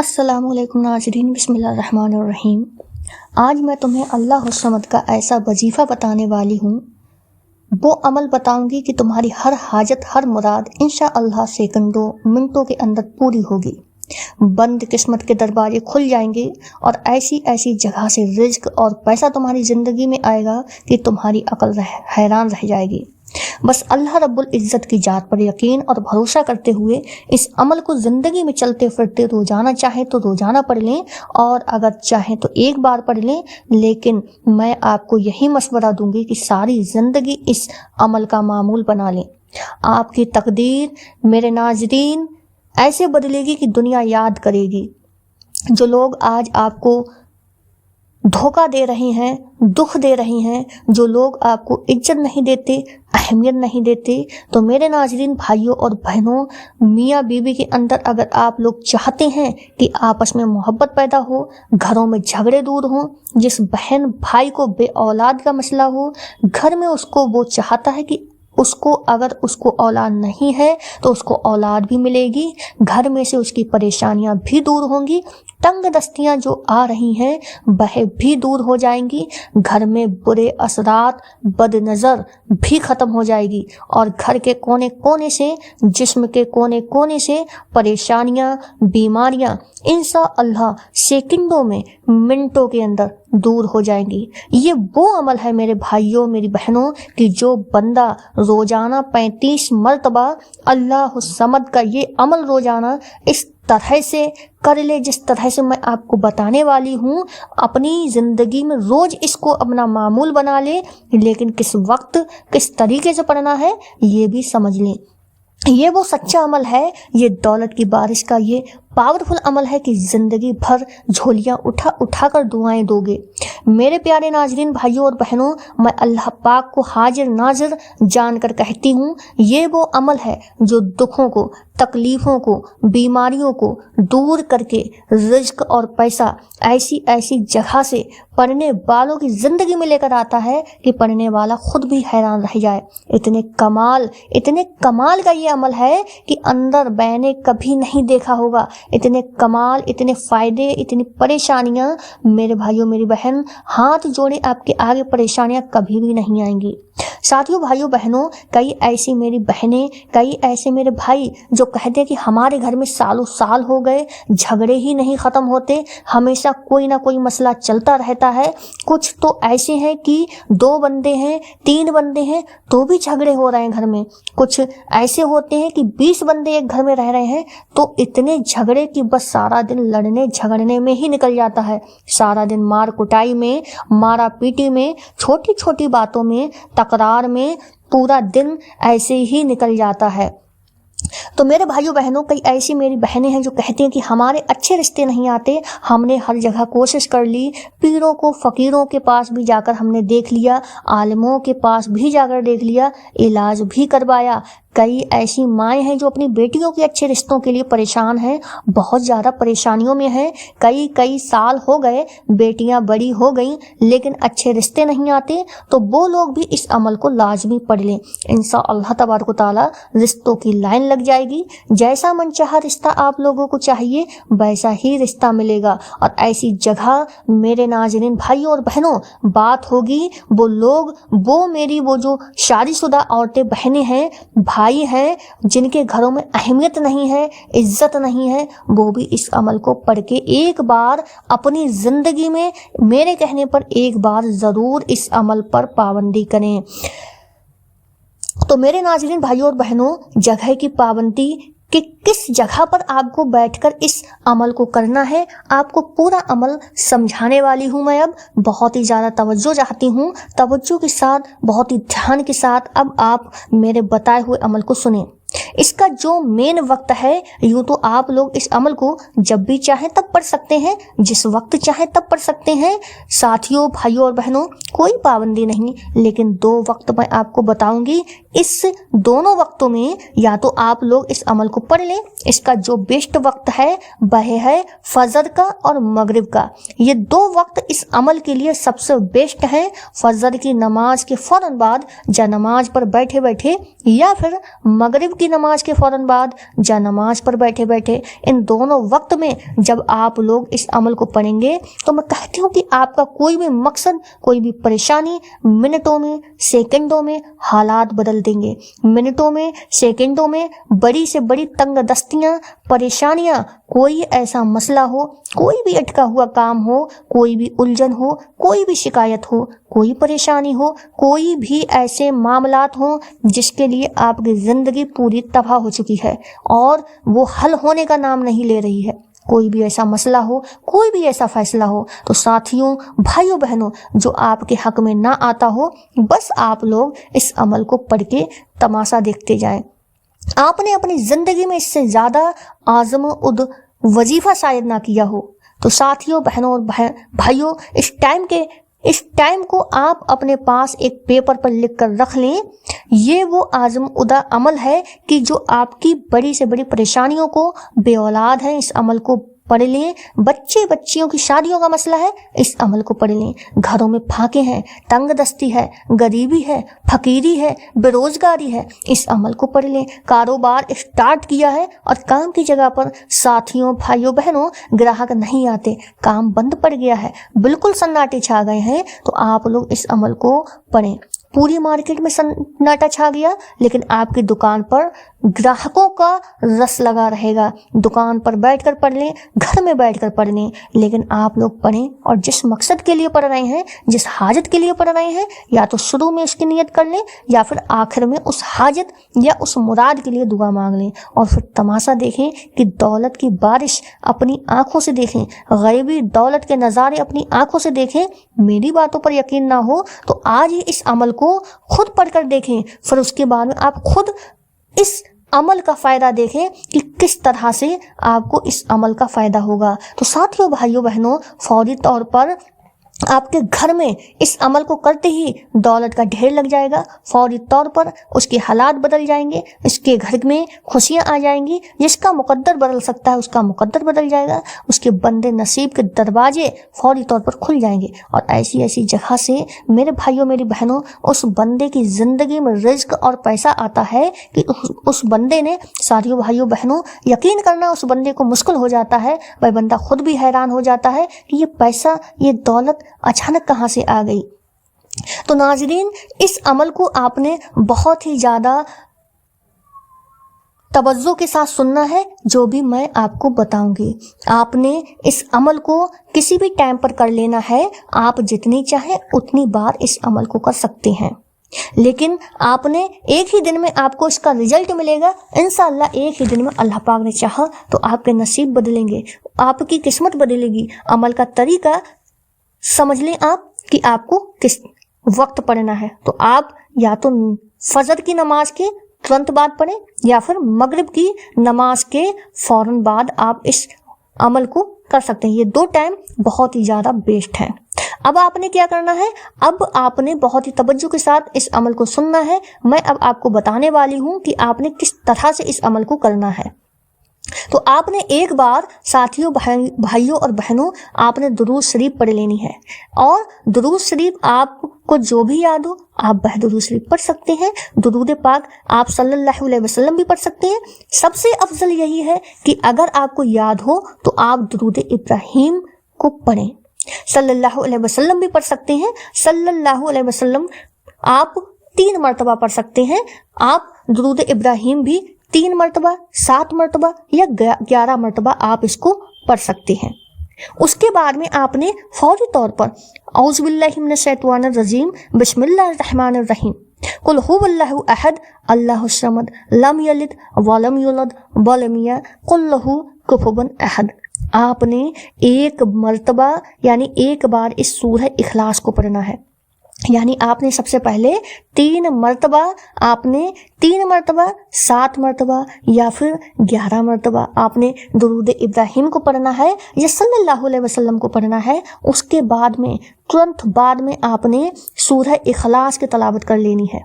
السلام علیکم ناظرین، بسم اللہ الرحمن الرحیم۔ آج میں تمہیں اللہ الصمد کا ایسا وظیفہ بتانے والی ہوں، وہ عمل بتاؤں گی کہ تمہاری ہر حاجت، ہر مراد انشاءاللہ سیکنڈوں منٹوں کے اندر پوری ہوگی۔ بند قسمت کے دروازے کھل جائیں گے اور ایسی ایسی جگہ سے رزق اور پیسہ تمہاری زندگی میں آئے گا کہ تمہاری عقل حیران رہ جائے گی۔ بس اللہ رب العزت کی ذات پر یقین اور بھروسہ کرتے ہوئے اس عمل کو زندگی میں چلتے پھرتے روزانہ چاہیں تو روزانہ پڑھ لیں، اور اگر چاہیں تو ایک بار پڑھ لیں، لیکن میں آپ کو یہی مشورہ دوں گی کہ ساری زندگی اس عمل کا معمول بنا لیں۔ آپ کی تقدیر میرے ناظرین ایسے بدلے گی کہ دنیا یاد کرے گی۔ جو لوگ آج آپ کو دھوکہ دے رہے ہیں، دکھ دے رہے ہیں، جو لوگ آپ کو عزت نہیں دیتے، اہمیت نہیں دیتے، تو میرے ناظرین بھائیوں اور بہنوں، میاں بیوی کے اندر اگر آپ لوگ چاہتے ہیں کہ آپس میں محبت پیدا ہو، گھروں میں جھگڑے دور ہوں، جس بہن بھائی کو بے اولاد کا مسئلہ ہو، گھر میں اس کو وہ چاہتا ہے کہ اگر اس کو اولاد نہیں ہے تو اس کو اولاد بھی ملے گی، گھر میں سے اس کی پریشانیاں بھی دور ہوں گی، تنگ دستیاں جو آ رہی ہیں وہ بھی دور ہو جائیں گی، گھر میں برے اثرات، بد نظر بھی ختم ہو جائے گی، اور گھر کے کونے کونے سے، جسم کے کونے کونے سے پریشانیاں، بیماریاں انشاءاللہ سیکنڈوں میں، منٹوں کے اندر دور ہو جائیں گی۔ یہ وہ عمل ہے میرے بھائیوں، میری بہنوں، کہ جو بندہ روزانہ 35 مرتبہ اللہ الصمد کا یہ عمل روزانہ اس طرح سے کر لے، جس طرح سے میں آپ کو بتانے والی ہوں، اپنی زندگی میں روز اس کو اپنا معمول بنا لے، لیکن کس وقت کس طریقے سے پڑھنا ہے یہ بھی سمجھ لیں۔ یہ وہ سچا عمل ہے، یہ دولت کی بارش کا یہ پاورفل عمل ہے کہ زندگی بھر جھولیاں اٹھا اٹھا کر دعائیں دو گے۔ میرے پیارے ناظرین بھائیوں اور بہنوں، میں اللہ پاک کو حاضر ناظر جان کر کہتی ہوں، یہ وہ عمل ہے جو دکھوں کو، تکلیفوں کو، بیماریوں کو دور کر کے رزق اور پیسہ ایسی ایسی جگہ سے پڑھنے والوں کی زندگی میں لے کر آتا ہے کہ پڑھنے والا خود بھی حیران رہ جائے۔ اتنے کمال کا یہ عمل ہے کہ اندر میں نے کبھی نہیں دیکھا ہوگا۔ اتنے کمال، اتنے فائدے، اتنی پریشانیاں، میرے بھائیوں میری بہن ہاتھ جوڑے آپ کے آگے پریشانیاں کبھی بھی نہیں آئیں گی۔ ساتھیوں، بھائیوں بہنوں، کئی ایسی میری بہنیں، کئی ایسے میرے بھائی جو کہتے ہیں کہ ہمارے گھر میں سالوں سال ہو گئے، جھگڑے ہی نہیں ختم ہوتے، ہمیشہ کوئی نہ کوئی مسئلہ چلتا رہتا ہے۔ کچھ تو ایسے ہیں کہ 2 بندے ہیں، 3 بندے ہیں تو بھی جھگڑے ہو رہے ہیں گھر میں، کچھ ایسے ہوتے ہیں کہ 20 بندے ایک گھر میں رہ رہے ہیں تو اتنے جھگڑے کہ بس سارا دن لڑنے جھگڑنے میں ہی نکل جاتا ہے، سارا دن مار کٹائی میں، مارا پیٹی میں، چھوٹی چھوٹی باتوں میں، تکرار میں، پورا دن ایسے ہی نکل جاتا ہے۔ تو میرے بھائیوں بہنوں، کئی ایسی میری بہنیں ہیں جو کہتی ہیں کہ ہمارے اچھے رشتے نہیں آتے، ہم نے ہر جگہ کوشش کر لی، پیروں کو، فقیروں کے پاس بھی جا کر ہم نے دیکھ لیا، عالموں کے پاس بھی جا کر دیکھ لیا، علاج بھی کروایا۔ کئی ایسی مائیں ہیں جو اپنی بیٹیوں کے اچھے رشتوں کے لیے پریشان ہیں، بہت زیادہ پریشانیوں میں ہیں، کئی سال ہو گئے، بیٹیاں بڑی ہو گئیں لیکن اچھے رشتے نہیں آتے، تو وہ لوگ بھی اس عمل کو لازمی پڑھ لیں۔ انشاءاللہ تبارک و تعالی رشتوں کی لائن لگ جائے گی، جیسا من چاہا رشتہ آپ لوگوں کو چاہیے ویسا ہی رشتہ ملے گا، اور ایسی جگہ میرے ناظرین بھائیوں اور بہنوں بات ہوگی، وہ لوگ، وہ جو شادی شدہ عورتیں، بہنیں ہیں، بھائی ہیں، جن کے گھروں میں اہمیت نہیں ہے، عزت نہیں ہے، وہ بھی اس عمل کو پڑھ کے ایک بار اپنی زندگی میں میرے کہنے پر ایک بار ضرور اس عمل پر پابندی کریں۔ تو میرے ناظرین بھائیوں اور بہنوں، جگہ کی پابندی کہ کس جگہ پر آپ کو بیٹھ کر اس عمل کو کرنا ہے، آپ کو پورا عمل سمجھانے والی ہوں میں۔ اب بہت ہی زیادہ توجہ چاہتی ہوں، توجہ کے ساتھ، بہت ہی دھیان کے ساتھ اب آپ میرے بتائے ہوئے عمل کو سنیں۔ اس کا جو مین وقت ہے، یوں تو آپ لوگ اس عمل کو جب بھی چاہیں تب پڑھ سکتے ہیں، جس وقت چاہیں تب پڑھ سکتے ہیں۔ ساتھیوں، بھائیوں اور بہنوں، کوئی پابندی نہیں، لیکن 2 وقت میں آپ کو بتاؤں گی۔ اس دونوں وقتوں میں یا تو آپ لوگ اس عمل کو پڑھ لیں، اس کا جو بیسٹ وقت ہے وہ ہے فجر کا اور مغرب کا۔ یہ 2 وقت اس عمل کے لیے سب سے بیسٹ ہیں۔ فجر کی نماز کے فوراً بعد، یا نماز پر بیٹھے بیٹھے، یا پھر مغرب کی نماز کے فوراً بعد یا نماز پر بیٹھے بیٹھے، ان دونوں وقت میں جب آپ لوگ اس عمل کو پڑھیں گے تو میں کہتی ہوں کہ آپ کا کوئی بھی مقصد، کوئی بھی پریشانی منٹوں میں، سیکنڈوں میں حالات بدل دیں گے۔ منٹوں میں، سیکنڈوں میں بڑی سے بڑی تنگ دستیاں، پریشانیاں، کوئی ایسا مسئلہ ہو، کوئی بھی اٹکا ہوا کام ہو، کوئی بھی الجھن ہو، کوئی بھی شکایت ہو، کوئی پریشانی ہو، کوئی بھی ایسے معاملات ہوں جس کے لیے آپ کی زندگی پوری تباہ ہو چکی ہے اور وہ حل ہونے کا نام نہیں لے رہی ہے، کوئی بھی ایسا مسئلہ ہو، کوئی بھی ایسا فیصلہ ہو، تو ساتھیوں، بھائیوں بہنوں، جو آپ کے حق میں نہ آتا ہو، بس آپ لوگ اس عمل کو پڑھ کے تماشا دیکھتے جائیں۔ آپ نے اپنی زندگی میں اس سے زیادہ عظم وظیفہ شاید نہ کیا ہو، تو ساتھیوں، بہنوں اور بھائیوں، اس ٹائم کو آپ اپنے پاس ایک پیپر پر لکھ کر رکھ لیں۔ یہ وہ عظم عمل ہے کہ جو آپ کی بڑی سے بڑی پریشانیوں کو، بے اولاد ہیں اس عمل کو پڑھ لیں، بچے بچیوں کی شادیوں کا مسئلہ ہے اس عمل کو پڑھ لیں، گھروں میں پھاکے ہیں، تنگ دستی ہے، غریبی ہے، فقیری ہے، بے روزگاری ہے، اس عمل کو پڑھ لیں، کاروبار اسٹارٹ کیا ہے اور کام کی جگہ پر ساتھیوں، بھائیوں بہنوں گراہک نہیں آتے، کام بند پڑ گیا ہے، بالکل سناٹے چھا گئے ہیں، تو آپ لوگ اس عمل کو پڑھیں۔ پوری مارکیٹ میں سناٹا چھا گیا لیکن آپ کی دکان پر گراہکوں کا رس لگا رہے گا، دکان پر بیٹھ کر پڑھ لیں، گھر میں بیٹھ کر پڑھ لیں، لیکن آپ لوگ پڑھیں اور جس مقصد کے لیے پڑھ رہے ہیں، جس حاجت کے لیے پڑھ رہے ہیں، یا تو شروع میں اس کی نیت کر لیں یا پھر آخر میں اس حاجت یا اس مراد کے لیے دعا مانگ لیں، اور پھر تماشا دیکھیں کہ دولت کی بارش اپنی آنکھوں سے دیکھیں، غیبی دولت کے نظارے اپنی آنکھوں سے دیکھیں۔ میری باتوں پر یقین نہ ہو تو آج ہی اس عمل کو خود پڑھ کر دیکھیں، پھر اس کے بعد میں آپ خود اس عمل کا فائدہ دیکھیں کہ کس طرح سے آپ کو اس عمل کا فائدہ ہوگا۔ تو ساتھیوں، بھائیوں بہنوں، فوری طور پر آپ کے گھر میں اس عمل کو کرتے ہی دولت کا ڈھیر لگ جائے گا، فوری طور پر اس کے حالات بدل جائیں گے، اس کے گھر میں خوشیاں آ جائیں گی، جس کا مقدر بدل سکتا ہے اس کا مقدر بدل جائے گا، اس کے بندے نصیب کے دروازے فوری طور پر کھل جائیں گے، اور ایسی ایسی جگہ سے میرے بھائیوں، میری بہنوں، اس بندے کی زندگی میں رزق اور پیسہ آتا ہے کہ اس بندے نے، ساتھیوں، بھائیوں بہنوں، یقین کرنا اس بندے کو مشکل ہو جاتا ہے، وہ بندہ خود بھی حیران ہو جاتا ہے کہ یہ پیسہ، یہ دولت اچانک کہاں سے آ گئی۔ تو ناظرین، اس عمل کو آپ نے بہت ہی زیادہ توجہ کے ساتھ سننا ہے، جو بھی میں آپ کو بتاؤں گی۔ آپ نے اس عمل کو کسی بھی ٹائم پر کر لینا ہے، آپ جتنی چاہیں اتنی بار اس عمل کو کر سکتے ہیں، لیکن آپ نے ایک ہی دن میں آپ کو اس کا رزلٹ ملے گا انشاءاللہ۔ ایک ہی دن میں اللہ پاک نے چاہا تو آپ کے نصیب بدلیں گے، آپ کی قسمت بدلے گی۔ عمل کا طریقہ سمجھ لیں آپ کہ آپ کو کس وقت پڑھنا ہے، تو آپ یا تو فجر کی نماز کے ترنت بعد پڑھیں یا پھر مغرب کی نماز کے فوراً بعد آپ اس عمل کو کر سکتے ہیں۔ یہ دو ٹائم بہت ہی زیادہ بیسٹ ہیں۔ اب آپ نے کیا کرنا ہے، اب آپ نے بہت ہی توجہ کے ساتھ اس عمل کو سننا ہے۔ میں اب آپ کو بتانے والی ہوں کہ آپ نے کس طرح سے اس عمل کو کرنا ہے۔ تو آپ نے ایک بار، ساتھیوں، بھائیوں اور بہنوں، آپ نے درود شریف پڑھ لینی ہے، اور درود شریف آپ کو جو بھی یاد ہو آپ درود شریف پڑھ سکتے ہیں، درود پاک آپ صلی اللہ علیہ وسلم بھی پڑھ سکتے ہیں۔ سب سے افضل یہی ہے کہ اگر آپ کو یاد ہو تو آپ درود ابراہیم کو پڑھیں، صلی اللہ علیہ وسلم بھی پڑھ سکتے ہیں۔ صلی اللہ علیہ وسلم آپ 3 مرتبہ پڑھ سکتے ہیں، آپ درود ابراہیم بھی 3 مرتبہ، 7 مرتبہ یا 11 مرتبہ آپ اس کو پڑھ سکتے ہیں۔ اس کے بعد میں آپ نے فوری طور پر اعوذ باللہ من الشیطان الرجیم، بسم اللہ الرحمن الرحیم، قل هو اللہ احد اللہ الصمد لم یلد ولم یولد ولم یکن لہ کفوا احد۔ آپ نے ایک مرتبہ یعنی ایک بار اس سورہ اخلاص کو پڑھنا ہے، یعنی آپ نے سب سے پہلے 3 مرتبہ، آپ نے 3 مرتبہ، 7 مرتبہ یا پھر 11 مرتبہ آپ نے درود ابراہیم کو پڑھنا ہے یا صلی اللہ علیہ وسلم کو پڑھنا ہے۔ اس کے بعد میں ترنت بعد میں آپ نے سورہ اخلاص کی تلاوت کر لینی ہے۔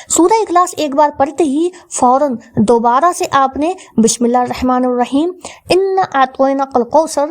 سورہ اخلاص ایک بار پڑھتے ہی فوراً دوبارہ سے آپ نے بسم اللہ الرحمن الرحیم، انا اعطیناک الکوثر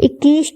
21